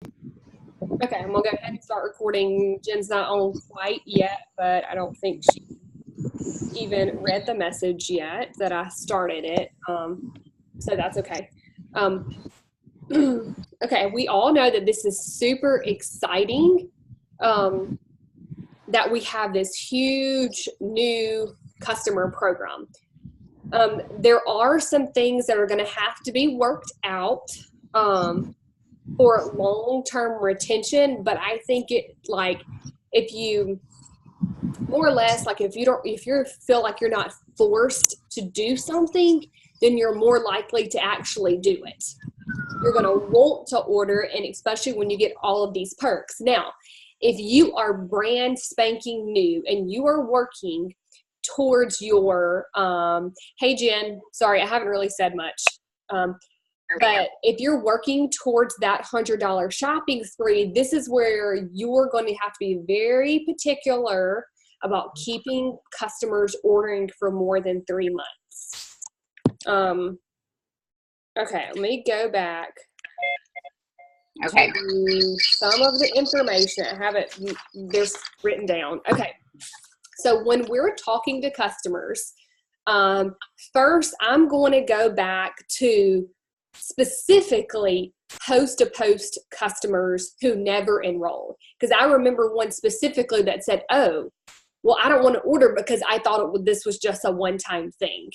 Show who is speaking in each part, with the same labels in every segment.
Speaker 1: Okay, I'm gonna go ahead and start recording. Jen's not on quite yet, but I don't think she even read the message yet that I started it. So that's okay. Okay, we all know that this is super exciting, that we have this huge new customer program. There are some things that are going to have to be worked out for long-term retention, but I think it, like, if you more or less, like, if you feel like you're not forced to do something, then you're more likely to actually do it. You're going to want to order, and especially when you get all of these perks. Now, if you are brand spanking new and you are working towards your, hey Jen, sorry, I haven't really said much. But if you're working towards that $100 shopping spree, this is where you're going to have to be very particular about keeping customers ordering for more than 3 months. Okay, let me go back.
Speaker 2: Okay.
Speaker 1: To some of the information. I have it, there's written down. Okay, so when we're talking to customers, first I'm going to go back to specifically host-to-post customers who never enrolled, because I remember one specifically that said, oh, well, I don't want to order because I thought this was just a one-time thing.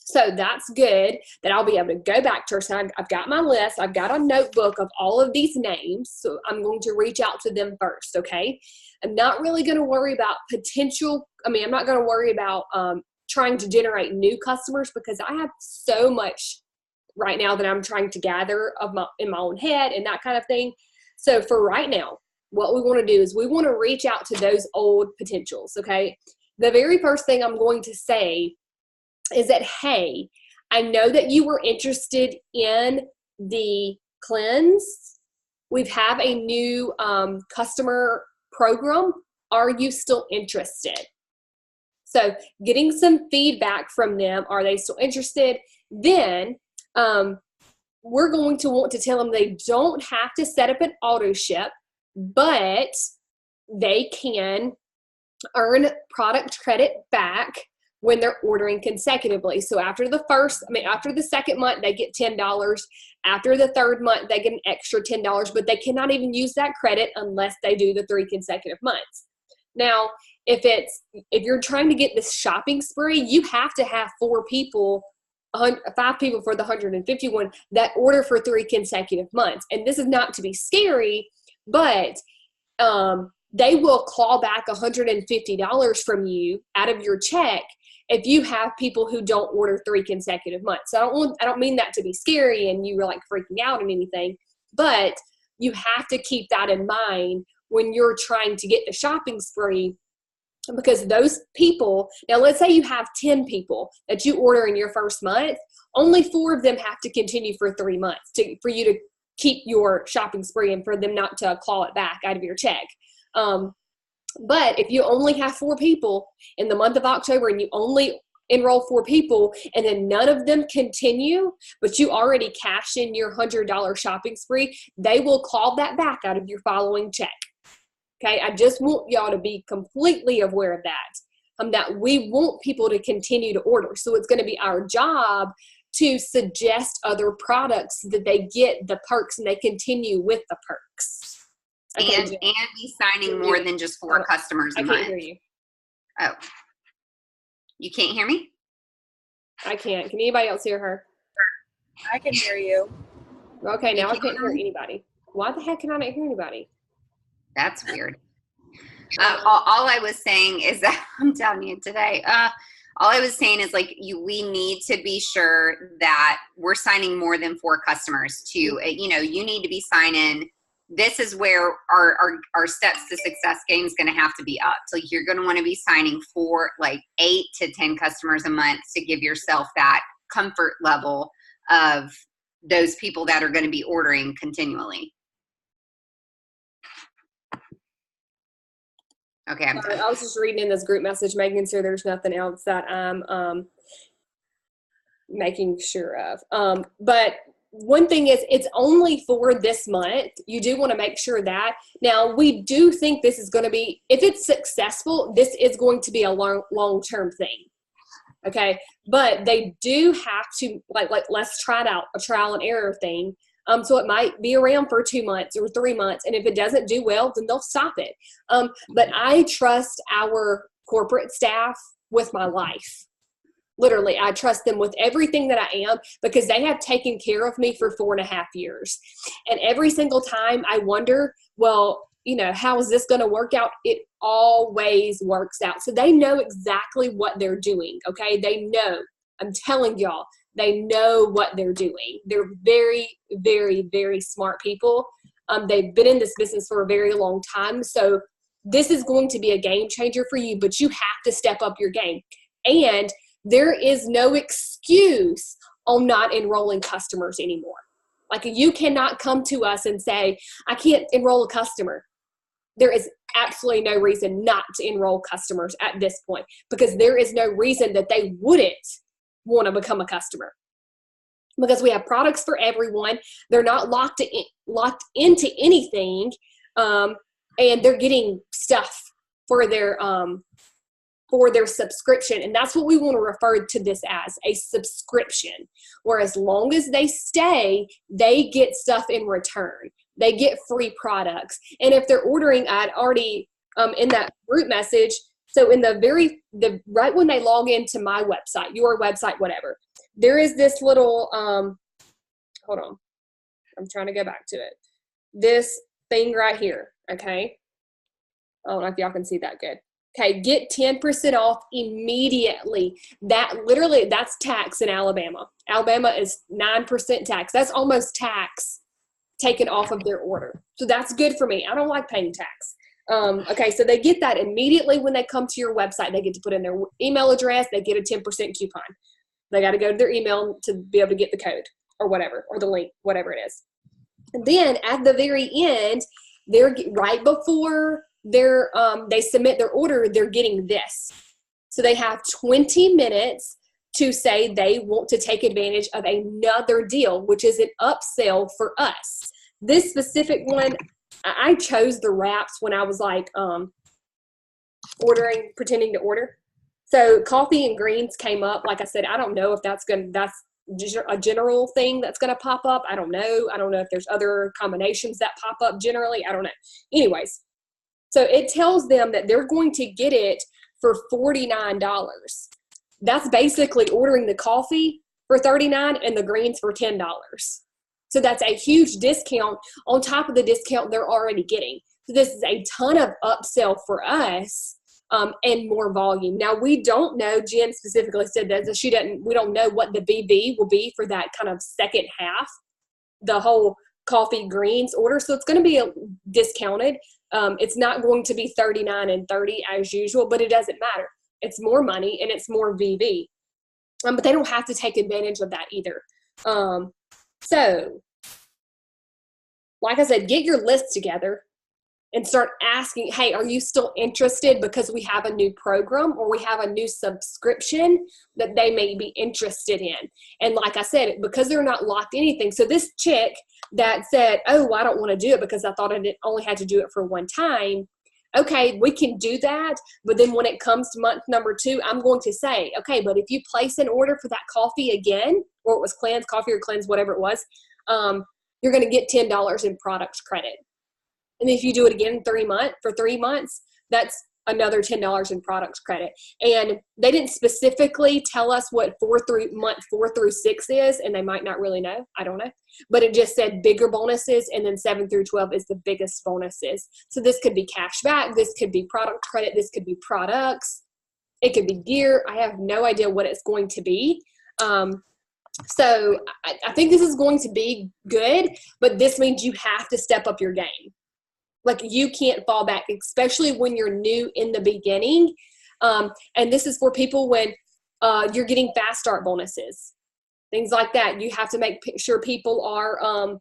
Speaker 1: So that's good that I'll be able to go back to her. So I've got my list. I've got a notebook of all of these names. So I'm going to reach out to them first, okay? I'm not really going to worry about I'm not going to worry about trying to generate new customers, because I have so much right now that I'm trying to gather in my own head and that kind of thing. So for right now, what we want to do is we want to reach out to those old potentials, okay? The very first thing I'm going to say is that, hey, I know that you were interested in the cleanse. We have a new customer program. Are you still interested? So getting some feedback from them. Are they still interested? Then we're going to want to tell them they don't have to set up an auto ship, but they can earn product credit back when they're ordering consecutively. So after the second month, they get $10. After the third month, they get an extra $10, but they cannot even use that credit unless they do the 3 consecutive months. Now, if you're trying to get this shopping spree, you have to have 5 people for the 151 that order for 3 consecutive months. And this is not to be scary, but they will claw back $150 from you out of your check if you have people who don't order 3 consecutive months. So I don't mean that to be scary and you were like freaking out and anything, but you have to keep that in mind when you're trying to get the shopping spree, because those people, now let's say you have 10 people that you order in your first month, only 4 of them have to continue for 3 months for you to keep your shopping spree and for them not to claw it back out of your check. But if you only have 4 people in the month of October and you only enroll 4 people and then none of them continue, but you already cashed in your $100 shopping spree, they will claw that back out of your following check. Okay, I just want y'all to be completely aware of that we want people to continue to order. So it's going to be our job to suggest other products so that they get the perks and they continue with the perks.
Speaker 2: Okay, and be signing more than just 4 customers a month.
Speaker 1: I can't hear you.
Speaker 2: Oh. You can't hear me?
Speaker 1: I can't. Can anybody else hear her?
Speaker 3: I can hear you.
Speaker 1: Okay, now I can't hear anybody. Why the heck can I not hear anybody?
Speaker 2: That's weird. All I was saying is that, I'm telling you today, all I was saying is, like, we need to be sure that we're signing more than 4 customers to, you need to be signing. This is where our steps to success game is going to have to be up. So you're going to want to be signing 8 to 10 customers a month to give yourself that comfort level of those people that are going to be ordering continually. Okay, I'm done.
Speaker 1: I was just reading in this group message, making sure there's nothing else that I'm making sure of. But one thing is it's only for this month. You do want to make sure that. Now, we do think this is going to be, if it's successful, this is going to be a long-term thing. Okay. But they do have to, like let's try it out, a trial and error thing. So it might be around for 2 months or 3 months. And if it doesn't do well, then they'll stop it. But I trust our corporate staff with my life. Literally, I trust them with everything that I am, because they have taken care of me for 4.5 years. And every single time I wonder, well, you know, how is this going to work out? It always works out. So they know exactly what they're doing. Okay. They know, I'm telling y'all, they know what they're doing. They're very, very, very smart people. They've been in this business for a very long time. So this is going to be a game changer for you, but you have to step up your game. And there is no excuse on not enrolling customers anymore. Like, you cannot come to us and say, I can't enroll a customer. There is absolutely no reason not to enroll customers at this point, because there is no reason that they wouldn't want to become a customer, because we have products for everyone. They're not locked into anything, and they're getting stuff for their subscription. And that's what we want to refer to this as, a subscription, where as long as they stay, they get stuff in return. They get free products. And if they're ordering, I'd already in that group message, so in right when they log into my website, your website, whatever, there is this little, hold on, I'm trying to go back to it. This thing right here, okay? I don't know if y'all can see that good. Okay, get 10% off immediately. That's tax in Alabama. Alabama is 9% tax. That's almost tax taken off of their order. So that's good for me. I don't like paying tax. Okay, so they get that immediately when they come to your website. They get to put in their email address. They get a 10% coupon. They got to go to their email to be able to get the code or whatever, or the link, whatever it is. And then at the very end, they're right before they submit their order, they're getting this. So they have 20 minutes to say they want to take advantage of another deal, which is an upsell for us. This specific one, I chose the wraps when I was like pretending to order. So coffee and greens came up. Like I said, I don't know if that's a general thing that's going to pop up. I don't know. I don't know if there's other combinations that pop up generally. I don't know. Anyways, so it tells them that they're going to get it for $49. That's basically ordering the coffee for $39 and the greens for $10. So that's a huge discount on top of the discount they're already getting. So this is a ton of upsell for us, and more volume. Now, we don't know, Jen specifically said that we don't know what the BB will be for that kind of second half, the whole coffee greens order. So it's going to be discounted. It's not going to be $39 and $30 as usual, but it doesn't matter. It's more money and it's more VV. But they don't have to take advantage of that either. So, like I said, get your list together and start asking, hey, are you still interested? Because we have a new program or we have a new subscription that they may be interested in. And like I said, because they're not locked anything. So this chick that said, oh, I don't want to do it because I thought I only had to do it for one time. Okay, we can do that. But then when it comes to month number 2, I'm going to say, okay, but if you place an order for that coffee again, or it was Cleanse Coffee or Cleanse, whatever it was, you're going to get $10 in product credit. And if you do it again for 3 months, that's another $10 in product credit. And they didn't specifically tell us what month 4 through 6 is, and they might not really know. I don't know. But it just said bigger bonuses, and then 7 through 12 is the biggest bonuses. So this could be cash back. This could be product credit. This could be products. It could be gear. I have no idea what it's going to be. So I think this is going to be good, but this means you have to step up your game. Like, you can't fall back, especially when you're new in the beginning. And this is for people when you're getting fast start bonuses, things like that. You have to make sure people are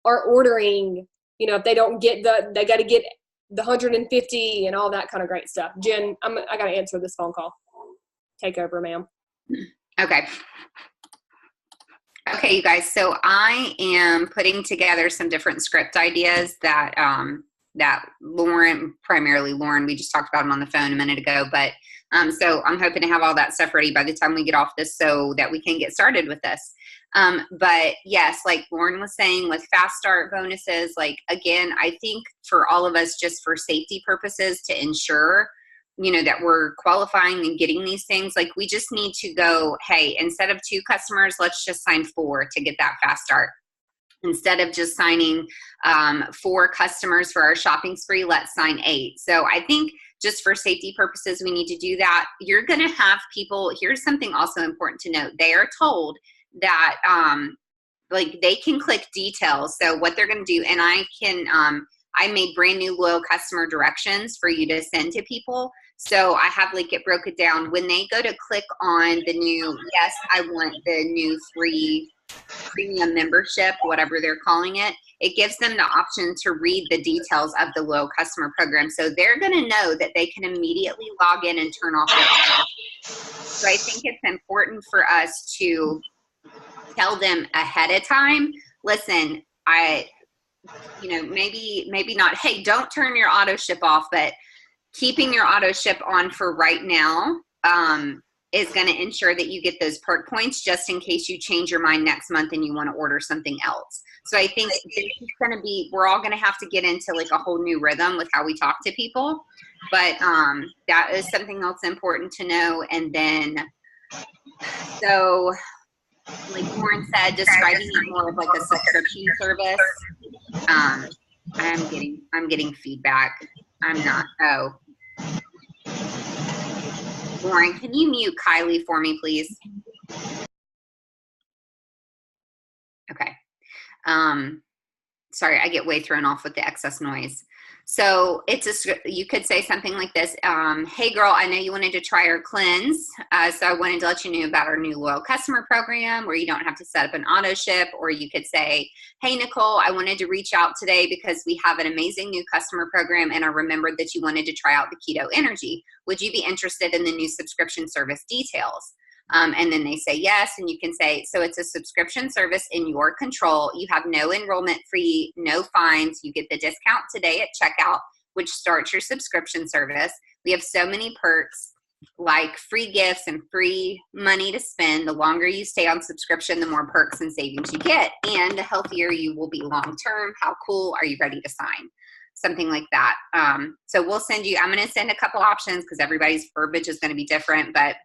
Speaker 1: ordering. You know, if they don't get they got to get the 150 and all that kind of great stuff. Jen, I got to answer this phone call. Take over, ma'am.
Speaker 2: Okay. Okay, you guys. So I am putting together some different script ideas that that Lauren, primarily Lauren, we just talked about them on the phone a minute ago. But so I'm hoping to have all that stuff ready by the time we get off this, so that we can get started with this. But yes, like Lauren was saying, with fast start bonuses, like again, I think for all of us, just for safety purposes, to ensure that we're qualifying and getting these things, like we just need to go, hey, instead of 2 customers, let's just sign 4 to get that fast start. Instead of just signing 4 customers for our shopping spree, let's sign 8. So I think just for safety purposes, we need to do that. You're going to have people, here's something also important to note. They are told that like they can click details. So what they're going to do, and I made brand new loyal customer directions for you to send to people. So I have like it broke it down. When they go to click on the new, yes, I want the new free premium membership, whatever they're calling it, it gives them the option to read the details of the loyal customer program. So they're going to know that they can immediately log in and turn off their auto. So I think it's important for us to tell them ahead of time, listen, maybe not, hey, don't turn your auto ship off, but keeping your auto ship on for right now is going to ensure that you get those perk points just in case you change your mind next month and you want to order something else. So I think we're all going to have to get into like a whole new rhythm with how we talk to people. But that is something else important to know. And then, so like Lauren said, describing it more of like a subscription service. I'm getting feedback. I'm not. Oh, Lauren, can you mute Kylie for me, please? Okay. Sorry, I get way thrown off with the excess noise. So you could say something like this. Hey girl, I know you wanted to try our cleanse. So I wanted to let you know about our new loyal customer program where you don't have to set up an auto ship. Or you could say, hey Nicole, I wanted to reach out today because we have an amazing new customer program and I remembered that you wanted to try out the Keto Energy. Would you be interested in the new subscription service details? And then they say yes, and you can say, so it's a subscription service in your control. You have no enrollment fee, no fines. You get the discount today at checkout, which starts your subscription service. We have so many perks like free gifts and free money to spend. The longer you stay on subscription, the more perks and savings you get, and the healthier you will be long term. How cool. Are you ready to sign? Something like that. So we'll send you, I'm going to send a couple options because everybody's verbiage is going to be different, but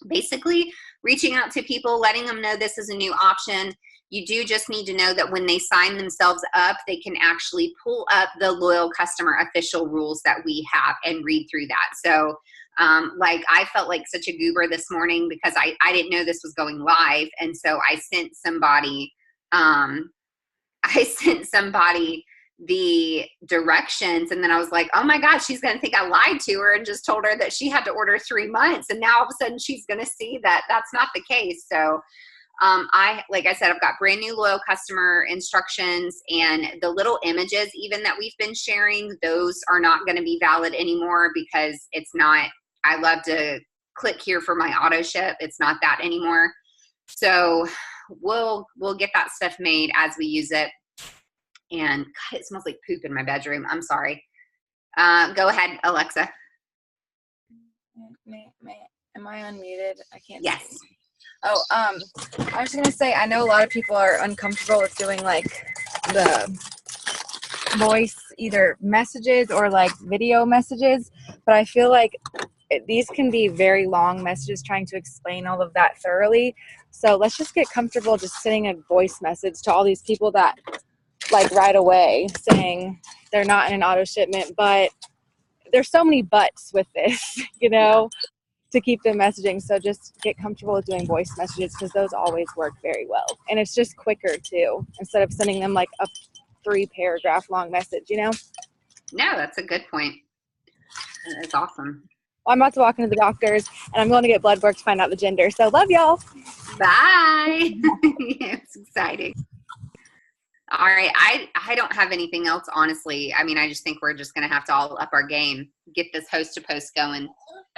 Speaker 2: basically reaching out to people, letting them know this is a new option. You do just need to know that when they sign themselves up, they can actually pull up the loyal customer official rules that we have and read through that. So like I felt like such a goober this morning because I didn't know this was going live. And so I sent somebody the directions, and then I was like, oh my God, she's going to think I lied to her and just told her that she had to order 3 months. And now all of a sudden she's going to see that that's not the case. So like I said, I've got brand new loyal customer instructions, and the little images even that we've been sharing, those are not going to be valid anymore because it's not, I love to click here for my auto ship. It's not that anymore. So we'll get that stuff made as we use it. And God, it smells like poop in my bedroom. I'm sorry. Go ahead, Alexa.
Speaker 3: Am I unmuted? I can't.
Speaker 2: Yes.
Speaker 3: See. Oh, I was going to say, I know a lot of people are uncomfortable with doing like the voice, either messages or like video messages, but I feel like these can be very long messages trying to explain all of that thoroughly. So let's just get comfortable just sending a voice message to all these people that like right away saying they're not in an auto shipment, but there's so many buts with this, to keep them messaging. So just get comfortable with doing voice messages because those always work very well. And it's just quicker too, instead of sending them like a 3-paragraph long message,
Speaker 2: No, that's a good point. That's awesome.
Speaker 3: Well, I'm about to walk into the doctor's and I'm going to get blood work to find out the gender. So love y'all.
Speaker 2: Bye. It's exciting. All right. I don't have anything else, honestly. I mean, I just think we're just going to have to all up our game, get this host to post going.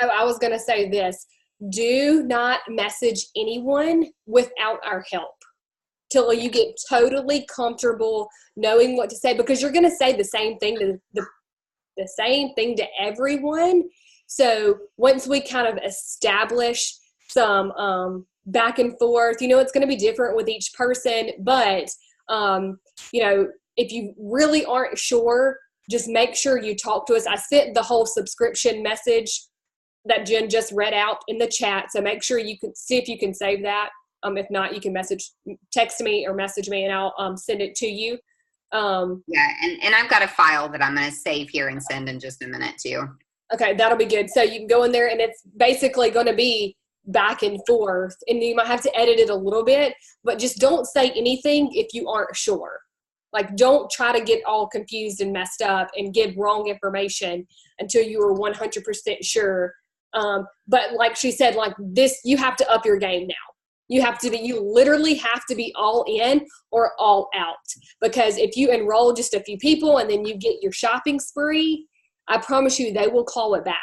Speaker 1: Oh, I was going to say this. Do not message anyone without our help. till you get totally comfortable knowing what to say, because you're going to say the same thing to the same thing to everyone. So once we kind of establish some back and forth, you know, it's going to be different with each person, but you know, if you really aren't sure, just make sure you talk to us. I sent the whole subscription message that Jen just read out in the chat, so make sure you can see if you can save that. If not, you can text me or message me, and I'll send it to you.
Speaker 2: Yeah, and I've got a file that I'm going to save here and send in just a minute too.
Speaker 1: Okay, that'll be good. So you can go in there, and it's basically going to be back and forth, and you might have to edit it a little bit, but just don't say anything if you aren't sure. Like, don't try to get all confused and messed up and give wrong information until you are 100% sure. But like she said, like this, you have to up your game now. You literally have to be all in or all out, because if you enroll just a few people and then you get your shopping spree, I promise you they will call it back,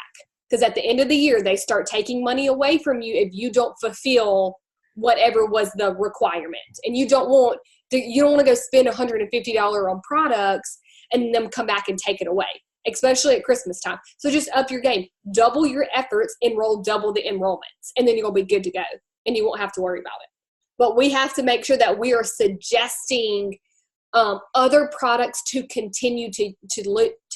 Speaker 1: because at the end of the year they start taking money away from you if you don't fulfill whatever was the requirement. And you don't want to go spend $150 on products and then come back and take it away, especially at Christmas time. So just up your game, double your efforts, enroll double the enrollments, and then you'll be good to go. And you won't have to worry about it. But we have to make sure that we are suggesting other products to continue to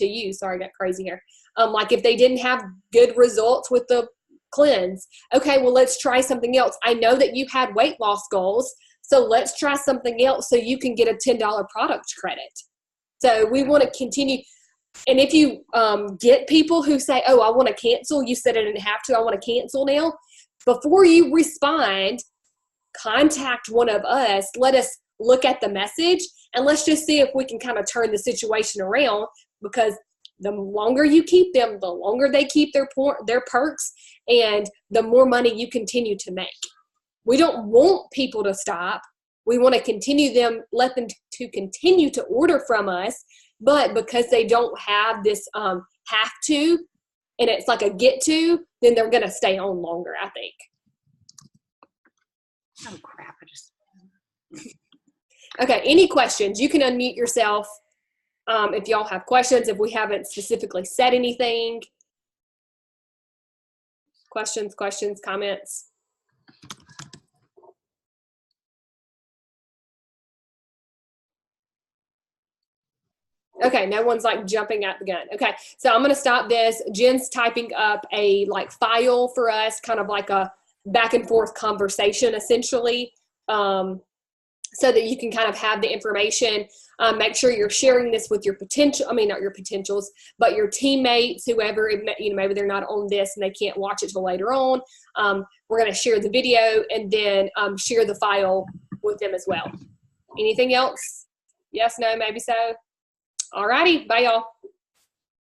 Speaker 1: use. Sorry, I got crazy here. Like if they didn't have good results with the cleanse, okay, well, let's try something else. I know that you had weight loss goals, so let's try something else so you can get a $10 product credit. So we want to continue. And if you get people who say, oh, I want to cancel, you said I didn't have to, I want to cancel now. Before you respond, contact one of us. Let us look at the message, and let's just see if we can kind of turn the situation around, because the longer you keep them, the longer they keep their perks, and the more money you continue to make. We don't want people to stop. We want to let them to continue to order from us, but because they don't have this have to, and it's like a get to, then they're going to stay on longer, I think.
Speaker 2: Oh, crap.
Speaker 1: Okay, any questions? You can unmute yourself if y'all have questions, if we haven't specifically said anything. Questions, comments? Okay, no one's like jumping at the gun. Okay, so I'm gonna stop this. Jen's typing up a file for us, kind of like a back and forth conversation essentially, so that you can kind of have the information. Make sure you're sharing this with your not your potentials, but your teammates, whoever, maybe they're not on this and they can't watch it till later on. We're gonna share the video and then share the file with them as well. Anything else? Yes, no, maybe so. All righty, bye y'all.